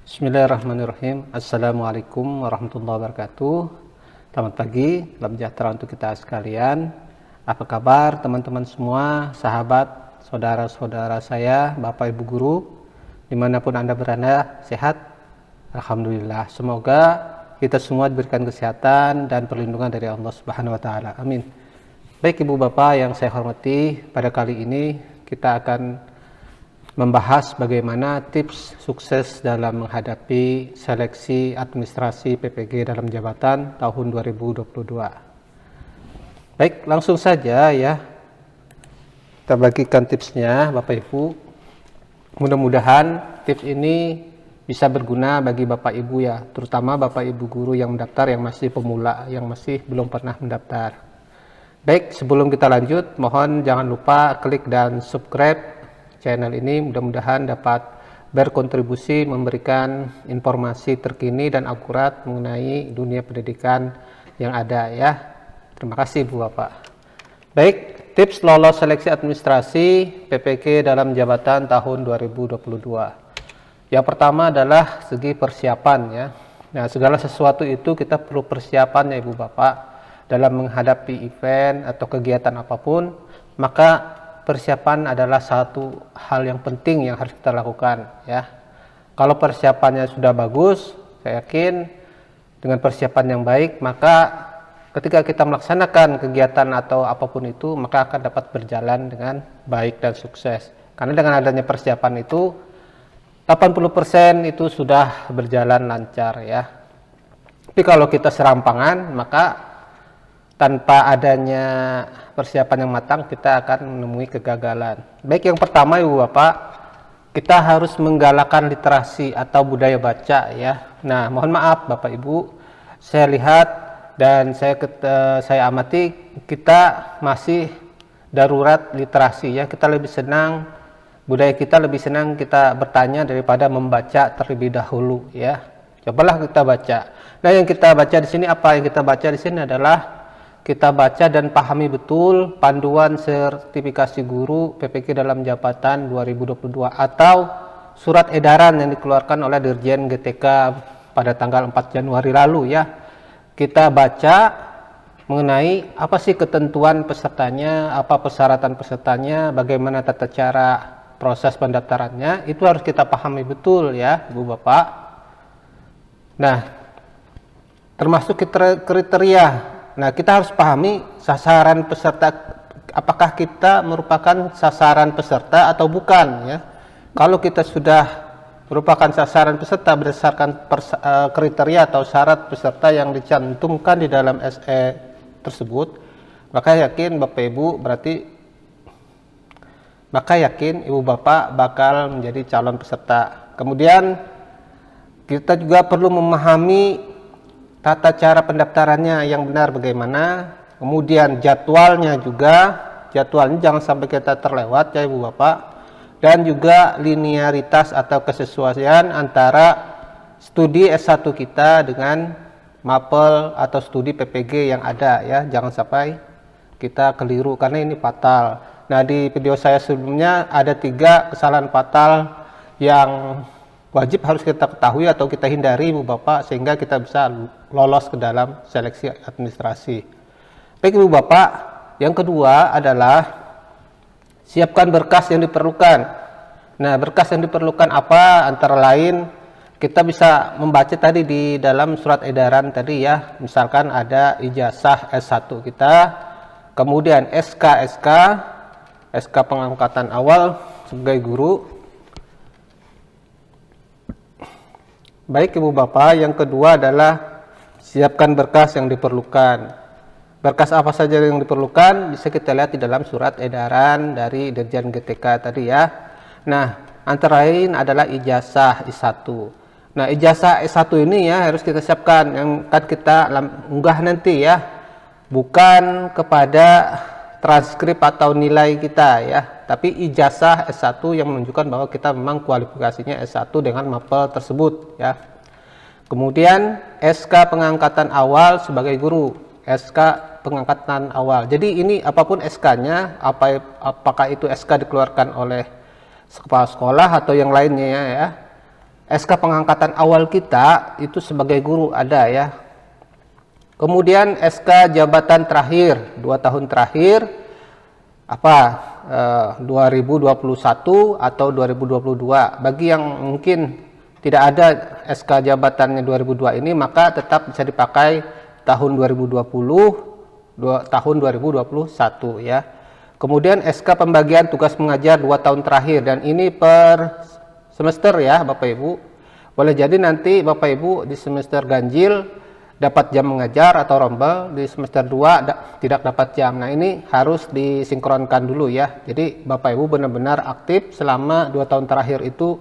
Bismillahirrahmanirrahim. Assalamualaikum warahmatullahi wabarakatuh. Selamat pagi, salam sejahtera untuk kita sekalian. Apa kabar teman-teman semua, sahabat, saudara-saudara saya, Bapak Ibu Guru, dimanapun Anda berada, sehat? Alhamdulillah. Semoga kita semua diberikan kesehatan dan perlindungan dari Allah Subhanahu wa Ta'ala. Amin. Baik Ibu Bapak yang saya hormati, pada kali ini kita akan membahas bagaimana tips sukses dalam menghadapi seleksi administrasi PPG dalam jabatan tahun 2022. Baik, langsung saja ya. Kita bagikan tipsnya Bapak Ibu. Mudah-mudahan tips ini bisa berguna bagi Bapak Ibu ya, terutama Bapak Ibu guru yang mendaftar yang masih pemula, yang masih belum pernah mendaftar. Baik, sebelum kita lanjut, mohon jangan lupa klik dan subscribe channel ini, mudah-mudahan dapat berkontribusi memberikan informasi terkini dan akurat mengenai dunia pendidikan yang ada ya. Terima kasih Bu Bapak. Baik, tips lolos seleksi administrasi PPG dalam jabatan tahun 2022. Yang pertama adalah segi persiapan ya. Nah, segala sesuatu itu kita perlu persiapan ya Ibu Bapak dalam menghadapi event atau kegiatan apapun, maka persiapan adalah satu hal yang penting yang harus kita lakukan ya. Kalau persiapannya sudah bagus, saya yakin dengan persiapan yang baik, maka ketika kita melaksanakan kegiatan atau apapun itu, maka akan dapat berjalan dengan baik dan sukses. Karena dengan adanya persiapan itu 80% itu sudah berjalan lancar ya. Tapi kalau kita serampangan, maka tanpa adanya persiapan yang matang kita akan menemui kegagalan. Baik, yang pertama Ibu Bapak, kita harus menggalakkan literasi atau budaya baca ya. Nah, mohon maaf Bapak Ibu, saya lihat dan saya amati kita masih darurat literasi ya. Kita lebih senang, budaya kita lebih senang kita bertanya daripada membaca terlebih dahulu ya. Cobalah kita baca. Nah, yang kita baca di sini, apa yang kita baca di sini adalah kita baca dan pahami betul panduan sertifikasi guru PPG dalam jabatan 2022 atau surat edaran yang dikeluarkan oleh Dirjen GTK pada tanggal 4 Januari lalu ya. Kita baca mengenai apa sih ketentuan pesertanya, apa persyaratan pesertanya, bagaimana tata cara proses pendaftarannya, itu harus kita pahami betul ya Ibu Bapak. Nah, termasuk kriteria. Nah, kita harus pahami sasaran peserta, apakah kita merupakan sasaran peserta atau bukan ya. Kalau kita sudah merupakan sasaran peserta berdasarkan kriteria atau syarat peserta yang dicantumkan di dalam SE tersebut, maka yakin Ibu Bapak bakal menjadi calon peserta. Kemudian kita juga perlu memahami tata cara pendaftarannya yang benar bagaimana, kemudian jadwalnya jangan sampai kita terlewat ya Ibu Bapak, dan juga linearitas atau kesesuaian antara studi S1 kita dengan mapel atau studi PPG yang ada ya, jangan sampai kita keliru karena ini fatal. Nah, di video saya sebelumnya ada 3 kesalahan fatal yang wajib harus kita ketahui atau kita hindari Ibu Bapak sehingga kita bisa lolos ke dalam seleksi administrasi. Baik Ibu Bapak, yang kedua adalah siapkan berkas yang diperlukan. Nah, berkas yang diperlukan apa? Antara lain kita bisa membaca tadi di dalam surat edaran tadi ya, misalkan ada ijazah S1 kita, kemudian SK pengangkatan awal sebagai guru. Baik Ibu Bapak, yang kedua adalah siapkan berkas yang diperlukan. Berkas apa saja yang diperlukan bisa kita lihat di dalam surat edaran dari Dirjen GTK tadi ya. Nah, antara lain adalah ijazah S1. Nah, ijazah S1 ini ya harus kita siapkan, yang akan kita unggah nanti ya. Bukan kepada transkrip atau nilai kita ya, tapi ijazah S1 yang menunjukkan bahwa kita memang kualifikasinya S1 dengan mapel tersebut ya. Kemudian SK pengangkatan awal sebagai guru, SK pengangkatan awal. Jadi ini apapun SK-nya, apakah itu SK dikeluarkan oleh kepala sekolah atau yang lainnya ya. SK pengangkatan awal kita itu sebagai guru ada ya. Kemudian SK jabatan terakhir 2 tahun terakhir apa 2021 atau 2022. Bagi yang mungkin tidak ada SK jabatannya 2002 ini, maka tetap bisa dipakai tahun 2020 tahun 2021 ya. Kemudian SK pembagian tugas mengajar 2 tahun terakhir, dan ini per semester ya Bapak Ibu. Boleh jadi nanti Bapak Ibu di semester ganjil dapat jam mengajar atau rombel, di semester 2 tidak dapat jam. Nah, ini harus disinkronkan dulu ya. Jadi Bapak Ibu benar-benar aktif selama 2 tahun terakhir itu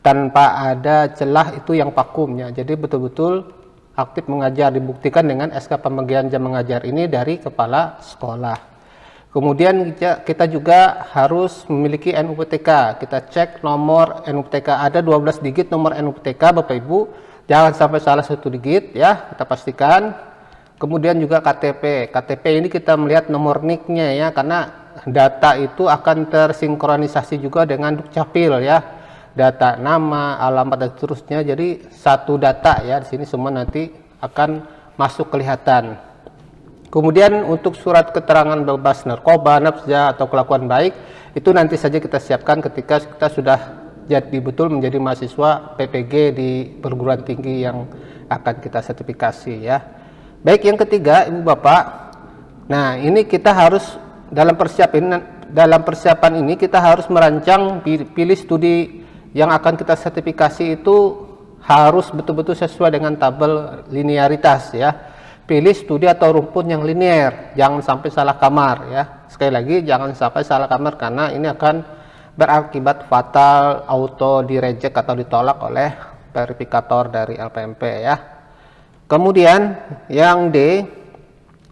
tanpa ada celah itu yang vakumnya. Jadi betul-betul aktif mengajar, dibuktikan dengan SK pembagian jam mengajar ini dari kepala sekolah. Kemudian kita juga harus memiliki NUPTK. Kita cek nomor NUPTK, ada 12 digit nomor NUPTK Bapak Ibu. Jangan sampai salah 1 digit ya, kita pastikan. Kemudian juga KTP. KTP ini kita melihat nomor NIK-nya ya, karena data itu akan tersinkronisasi juga dengan Dukcapil ya. Data nama, alamat dan seterusnya. Jadi satu data ya, di sini semua nanti akan masuk kelihatan. Kemudian untuk surat keterangan bebas narkoba, nafsa atau kelakuan baik, itu nanti saja kita siapkan ketika kita sudah jadi betul menjadi mahasiswa PPG di perguruan tinggi yang akan kita sertifikasi ya. Baik, yang ketiga Ibu Bapak. Nah, ini kita harus dalam persiapan ini kita harus merancang pilih studi yang akan kita sertifikasi itu harus betul-betul sesuai dengan tabel linearitas ya. Pilih studi atau rumpun yang linear, jangan sampai salah kamar ya. Sekali lagi, jangan sampai salah kamar karena ini akan berakibat fatal, auto direject atau ditolak oleh verifikator dari LPMP ya. Kemudian yang D,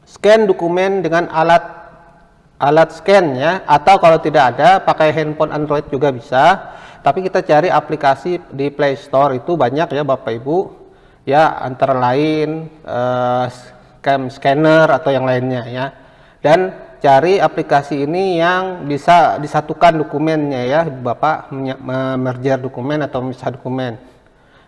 scan dokumen dengan alat scan ya, atau kalau tidak ada pakai handphone Android juga bisa. Tapi kita cari aplikasi di Play Store itu banyak ya Bapak Ibu ya, antara lain scanner atau yang lainnya ya. Dan cari aplikasi ini yang bisa disatukan dokumennya ya Bapak, merger dokumen atau memisah dokumen.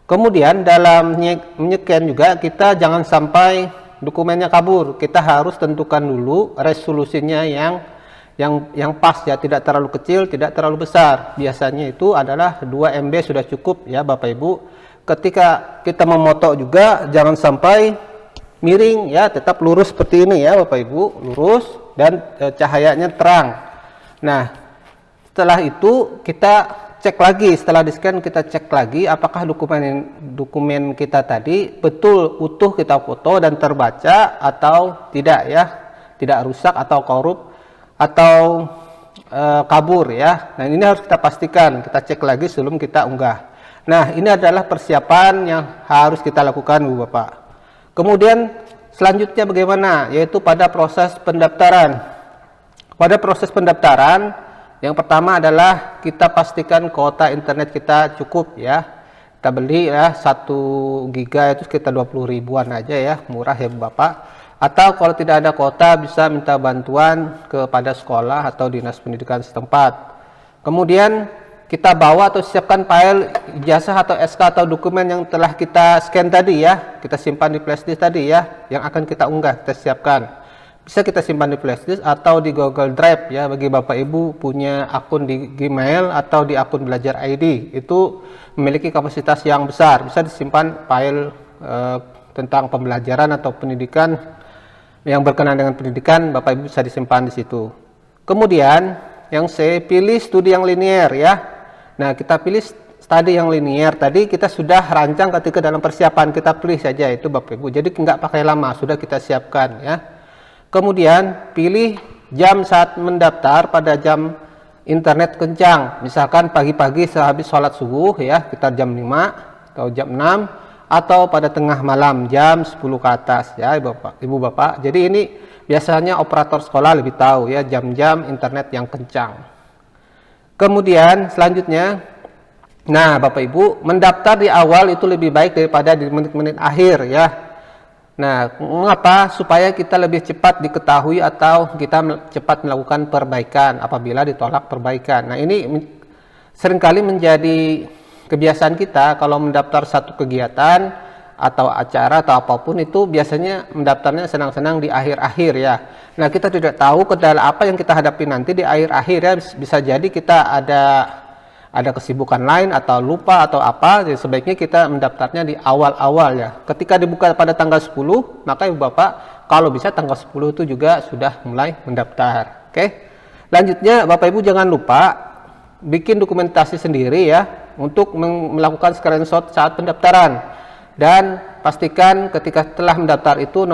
Kemudian dalam menyekan juga kita jangan sampai dokumennya kabur. Kita harus tentukan dulu resolusinya yang pas ya, tidak terlalu kecil, tidak terlalu besar. Biasanya itu adalah 2 MB sudah cukup ya Bapak Ibu. Ketika kita memoto juga jangan sampai miring ya, tetap lurus seperti ini ya Bapak Ibu, lurus dan cahayanya terang. Nah, setelah itu kita cek lagi, setelah di-scan kita cek lagi apakah dokumen kita tadi betul utuh kita foto dan terbaca atau tidak ya, tidak rusak atau korup atau kabur ya. Nah, ini harus kita pastikan, kita cek lagi sebelum kita unggah. Nah, ini adalah persiapan yang harus kita lakukan Bu Bapak. Kemudian selanjutnya bagaimana? Yaitu pada proses pendaftaran. Pada proses pendaftaran, yang pertama adalah kita pastikan kuota internet kita cukup ya. Kita beli ya 1 giga itu sekitar 20 ribuan aja ya, murah ya Bu Bapak. Atau kalau tidak ada kuota bisa minta bantuan kepada sekolah atau dinas pendidikan setempat. Kemudian kita bawa atau siapkan file ijazah atau SK atau dokumen yang telah kita scan tadi ya, kita simpan di flashdisk tadi ya, yang akan kita unggah kita siapkan. Bisa kita simpan di flashdisk atau di Google Drive ya, bagi Bapak Ibu punya akun di Gmail atau di akun Belajar ID, itu memiliki kapasitas yang besar, bisa disimpan file tentang pembelajaran atau pendidikan yang berkenaan dengan pendidikan, Bapak Ibu bisa disimpan di situ. Kemudian yang C, pilih studi yang linear ya. Nah, kita pilih studi yang linear tadi kita sudah rancang ketika dalam persiapan, kita pilih saja itu Bapak Ibu. Jadi nggak pakai lama, sudah kita siapkan ya. Kemudian pilih jam saat mendaftar pada jam internet kencang. Misalkan pagi-pagi sehabis sholat subuh ya, kita jam 5 atau jam 6. Atau pada tengah malam jam 10 ke atas ya Ibu Bapak. Jadi ini biasanya operator sekolah lebih tahu ya jam-jam internet yang kencang. Kemudian selanjutnya, nah Bapak Ibu, mendaftar di awal itu lebih baik daripada di menit-menit akhir ya. Nah, mengapa? Supaya kita lebih cepat diketahui atau kita cepat melakukan perbaikan apabila ditolak perbaikan. Nah, ini seringkali menjadi kebiasaan kita kalau mendaftar satu kegiatan atau acara atau apapun itu biasanya mendaftarnya senang-senang di akhir-akhir ya. Nah, kita tidak tahu kendala apa yang kita hadapi nanti di akhir-akhir ya. Bisa jadi kita ada kesibukan lain atau lupa atau apa, jadi sebaiknya kita mendaftarnya di awal-awal ya. Ketika dibuka pada tanggal 10, maka Ibu Bapak kalau bisa tanggal 10 itu juga sudah mulai mendaftar. Oke. Lanjutnya Bapak Ibu jangan lupa bikin dokumentasi sendiri ya untuk melakukan screenshot saat pendaftaran. Dan pastikan ketika telah mendaftar itu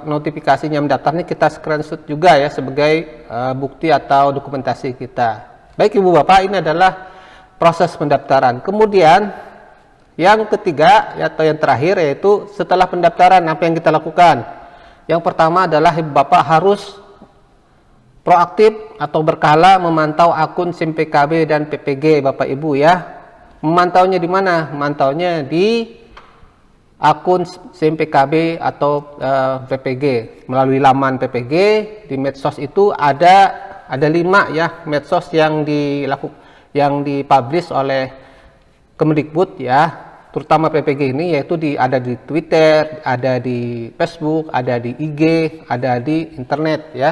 notifikasinya mendaftarnya kita screenshot juga ya sebagai bukti atau dokumentasi kita. Baik Ibu Bapak, ini adalah proses pendaftaran. Kemudian yang ketiga atau yang terakhir yaitu setelah pendaftaran apa yang kita lakukan. Yang pertama adalah Ibu Bapak harus proaktif atau berkala memantau akun SIM PKB dan PPG Bapak Ibu ya. Memantaunya di mana? Memantaunya di akun SIM PKB atau PPG melalui laman PPG. Di medsos itu ada 5 ya medsos yang dipublish oleh Kemdikbud ya, terutama PPG ini, yaitu ada di Twitter, ada di Facebook, ada di IG, ada di internet ya.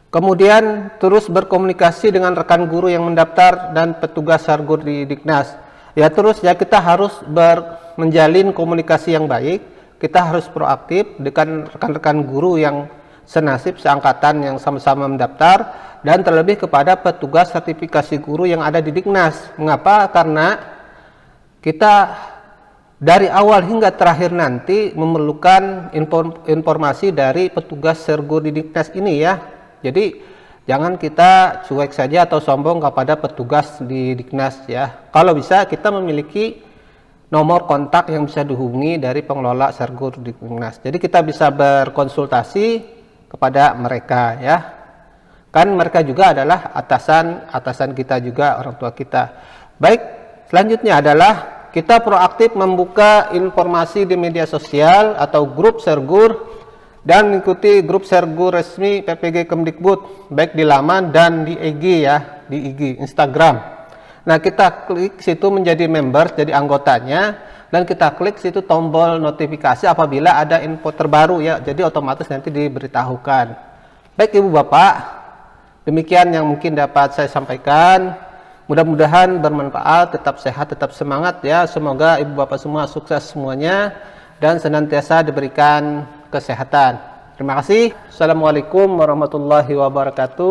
Kemudian terus berkomunikasi dengan rekan guru yang mendaftar dan petugas Sargur di Diknas ya. Terus ya kita harus menjalin komunikasi yang baik, kita harus proaktif dengan rekan-rekan guru yang senasib, seangkatan yang sama-sama mendaftar, dan terlebih kepada petugas sertifikasi guru yang ada di Diknas. Mengapa? Karena kita dari awal hingga terakhir nanti memerlukan informasi dari petugas Sergur di Diknas ini ya. Jadi jangan kita cuek saja atau sombong kepada petugas di Diknas ya. Kalau bisa kita memiliki nomor kontak yang bisa dihubungi dari pengelola Sergur di Diknas. Jadi kita bisa berkonsultasi kepada mereka ya, kan mereka juga adalah atasan kita juga, orang tua kita. Baik, selanjutnya adalah kita proaktif membuka informasi di media sosial atau grup Sergur dan mengikuti grup Sergur resmi PPG Kemdikbud baik di laman dan di IG ya, di IG Instagram. Nah, kita klik situ menjadi member, jadi anggotanya, dan kita klik situ tombol notifikasi apabila ada info terbaru ya, jadi otomatis nanti diberitahukan. Baik Ibu Bapak, demikian yang mungkin dapat saya sampaikan. Mudah-mudahan bermanfaat, tetap sehat, tetap semangat ya. Semoga Ibu Bapak semua sukses semuanya dan senantiasa diberikan kesehatan. Terima kasih. Assalamualaikum warahmatullahi wabarakatuh.